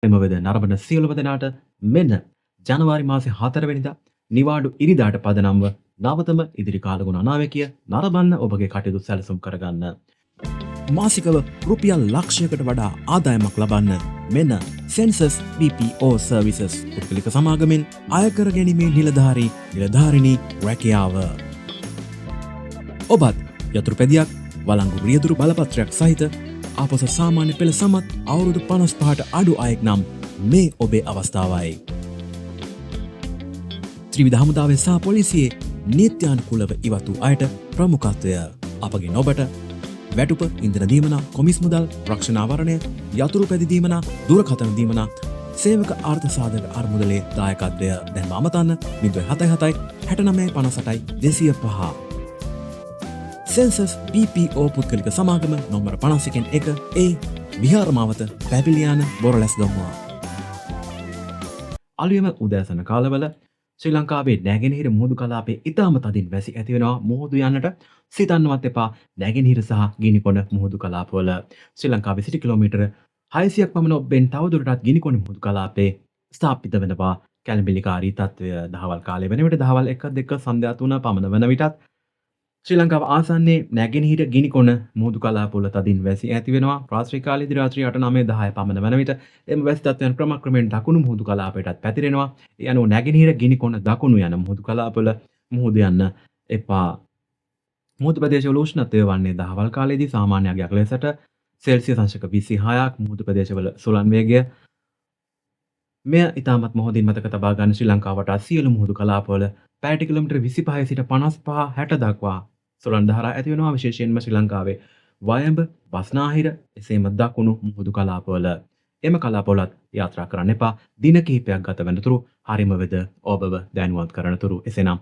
එම වෙද නරඹන සියලුම දෙනාට මෙන්න ජනවාරි මාසේ 4 වෙනිදා නිවාඩු ඉරිදාට පදනම්ව නවතම ඉදිරි කාලගුණ අනාවැකිය නරඹන්න ඔබගේ කටයුතු සැලසුම් කරගන්න. මාසිකව රුපියල් ලක්ෂයකට වඩා ආදායමක් ලබන්න මෙන්න සෙන්සස් BPO සර්විසස් පුද්ගලික සමාගමෙන් අයකර ගැනීමේ නිලධාරිනී රැකියාව. ඔබත් යතුරුපැදියක් වළංගු රියදුරු බලපත්‍රයක් සහිත ආපොස සාමාන්‍ය පෙළ සමත් අවුරුදු 55ට අඩු අයෙක් නම් මේ ඔබේ අවස්ථාවයි. ත්‍රිවිධ හමුදාවේ සහ පොලිසියේ නීත්‍යානුකූලව ඉවත් වූ අයට ප්‍රමුඛත්වය. අපගෙන් ඔබට වැටුප, ඉන්ධන දීමනා, කොමිස් මුදල්, රක්ෂණ ආවරණය, යතුරු පැදි දීමනා, දුරකථන දීමනා, සේවක ආර්ථ සාධක අරමුදලේ දායකත්වය දැන්ම අමතන්න 077 69 58 205. සෙන්සස් BPO පුද්ගලික සමාගම නොම්බර 51 A විහාරමාවත පැවිලියාන බොරලැස්ගමුව. අලුයම උදෑසන කාලවල ශ්‍රී ලංකාවේ නැගෙනහිර මුහුදු කලාපයේ ඉතාම තදින් වැසි ඇති වෙනවා. මුහුදු යන්නට සිතන්නවත් එපා. නැගෙනහිර සහ ගිනිකොන මුහුදු කලාපවල ශ්‍රී ලංකාවේ සිට කිලෝමීටර 600ක් පමණ ඔබෙන් තවදුරටත් ගිනිකොන මුහුදු කලාපයේ ස්ථාපිත වෙනවා. කැළඹිලිකාරී තත්ත්වය දහවල් කාලය වෙන විට දහවල් 1-2 සන්ධ්‍යා 3 පමණ වන විටත් ශ්‍රී ලංකාව ආසන්නයේ නැගෙනහිර ගිනිකොන මුහුදු කලාපවල තදින් වැසි ඇති වෙනවා. රාත්‍රී කාලයේදී රාත්‍රී 8 9 10 පමණ වන විට එම වැසි තත්ත්වයන් ක්‍රමක්‍රමයෙන් දකුණු මුහුදු කලාපයටත් පැතිරෙනවා. ඒ අනුව නැගෙනහිර ගිනිකොන දකුණු යන මුහුදු කලාපවල මුහුදු යන්න එපා. මුහුදු ප්‍රදේශවල උෂ්ණත්වය වන්නේ දහවල් කාලයේදී සාමාන්‍ය අගයක් ලෙසට සෙල්සියස් අංශක 26ක්. මුහුදු ප්‍රදේශවල සුළං වේගය මෙය ඉතාමත් මොහොතින් මතක තබා ගන්න. ශ්‍රී ලංකාවට සියලු මුහුදු කලාපවල පැයට කිලෝමීටර 25 සිට 55 60 දක්වා සුළං ධාරා ඇති වෙනවා. විශේෂයෙන්ම ශ්‍රී ලංකාවේ වයඹ, බස්නාහිර, එසේම දකුණු මුහුදු කලාපවල. එම කලාපවලත් යාත්‍රා කරන්න එපා. දින කිහිපයක් ගත වෙනතුරු හරිම වෙද ඔබව දැනුවත් කරනතුරු. එසේනම්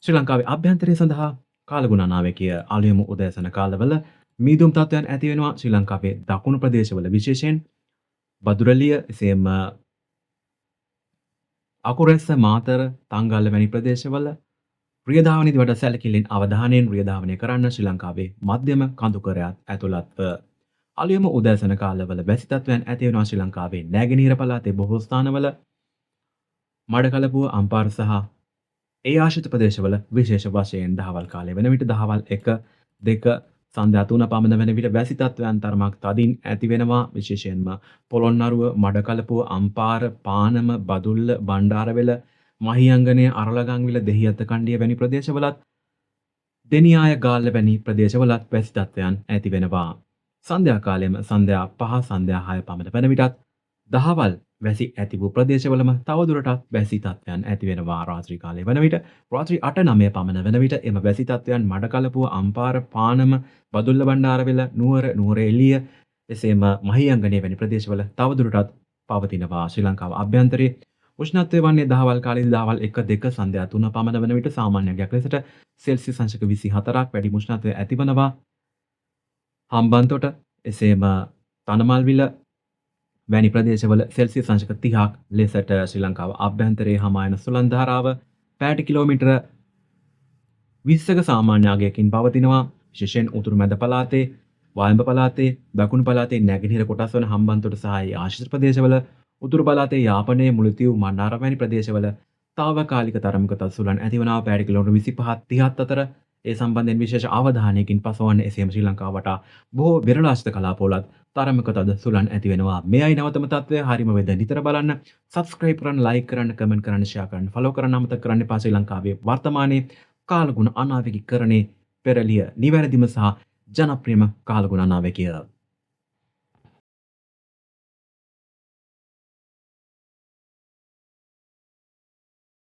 ශ්‍රී ලංකාවේ අභ්‍යන්තරය සඳහා කාලගුණ අනාවැකිය අලුයම උදෑසන කාලවල මීදුම් තත්ත්වයන් ඇති වෙනවා. ශ්‍රී ලංකාවේ දකුණු ප්‍රදේශවල විශේෂයෙන් බදුරලිය, එසේම අකුරැස්ස, මාතර, තංගල්ල වැනි ප්‍රදේශවල රියධාවනයේදී වඩා සැලකිල්ලෙන් අවධානයෙන් රියධාවනය කරන්න. ශ්‍රී ලංකාවේ මධ්‍යම කඳුකරයත් ඇතුළත්ව අලුයම උදෑසන කාලවල වැසි තත්ත්වයන් ඇති වෙනවා. ශ්‍රී ලංකාවේ නැගෙනහිර පළාතේ බොහෝ ස්ථානවල මඩකලපුව, අම්පාර සහ ඒ ආශ්‍රිත ප්‍රදේශවල විශේෂ වශයෙන් දහවල් කාලය වෙන විට දහවල් 1-2 සන්ධ්‍යා 3 පමණ වෙන විට වැසි තත්ත්වයන් තරමක් තදින් ඇති වෙනවා. විශේෂයෙන්ම පොළොන්නරුව, මඩකලපුව, අම්පාර, පානම, බදුල්ල, බණ්ඩාරවෙල, මහියංගනය, අරලගංවිල, දෙහිඅත්ත කණ්ඩිය වැනි ප්‍රදේශවලත් දෙනියාය ගාල්ල වැනි ප්‍රදේශවලත් වැසි තත්ත්වයන් ඇති වෙනවා. සන්ධ්‍යා කාලයේම සන්ධ්‍යා 5 සන්ධ්‍යා 6 පමණ වෙන විටත් දහවල් වැසි ඇති වූ ප්‍රදේශවලම තවදුරටත් වැසි තත්ත්වයන් ඇති වෙනවා. රාත්‍රී කාලයේ වන විට රාත්‍රී 8-9 පමණ වෙන විට එම වැසි තත්ත්වයන් මඩකලපුව, අම්පාර, පානම, බදුල්ල බණ්ඩාරවෙල, නුවර එළිය, එසේම මහියංගනය වැනි ප්‍රදේශවල තවදුරටත් පවතිනවා. ශ්‍රී ලංකාව අභ්‍යන්තරයේ උෂ්ණත්වය වන්නේ දහවල් කාලයේදී දහවල් 1-2 සන්ධ්‍යා 3 පමණ වන විට සාමාන්‍ය අගයක් ලෙසට සෙල්සියස් අංශක 24ක් වැඩි උෂ්ණත්වය ඇතිවනවා. හම්බන්තොට, එසේම තනමල්විල වැනි ප්‍රදේශවල සෙල්සියස් අංශක 30ක් ලෙසට ශ්‍රී ලංකාව අභ්‍යන්තරයේ හමා යන සුළං ධාරාව පැයට කිලෝමීටර 20ක සාමාන්‍ය අගයකින් පවතිනවා. විශේෂයෙන් උතුරු මැද පළාතේ, වයඹ පළාතේ, දකුණු පළාතේ නැගෙනහිර කොටස් වන හම්බන්තොට සහ ඒ ආශ්‍රිත ප්‍රදේශවල, උතුරු පළාතේ යාපනයේ, මුලතිව්, මන්නාරම් වැනි ප්‍රදේශවල తాවකාලික තරමක තද සුළං ඇතිවනවා. පැයට කිලෝමීටර 25-30 අතර ඒ සම්බන්ධයෙන් විශේෂ අවධානයකින් පසවන්නේ. එසේම ශ්‍රී ලංකාව වටා බොහෝ විරලාශ්‍රිත කලාපවලත් තරමක තද සුළං ඇති වෙනවා. මෙයයි නවතම තත්ත්වය. හරිම වෙද නිතර බලන්න, සබ්ස්ක්‍රයිබ් කරන්න, ලයික් කරන්න, කමෙන්ට් කරන්න, ෂෙයා කරන්න, ෆලෝ කරන්න අමතක කරන්න එපා. ශ්‍රී ලංකාවේ වර්තමානයේ කාලගුණ අනාවැකිකරණයේ පෙරළිය නිවැරදිම සහ ජනප්‍රියම කාලගුණ අනාවැකිය.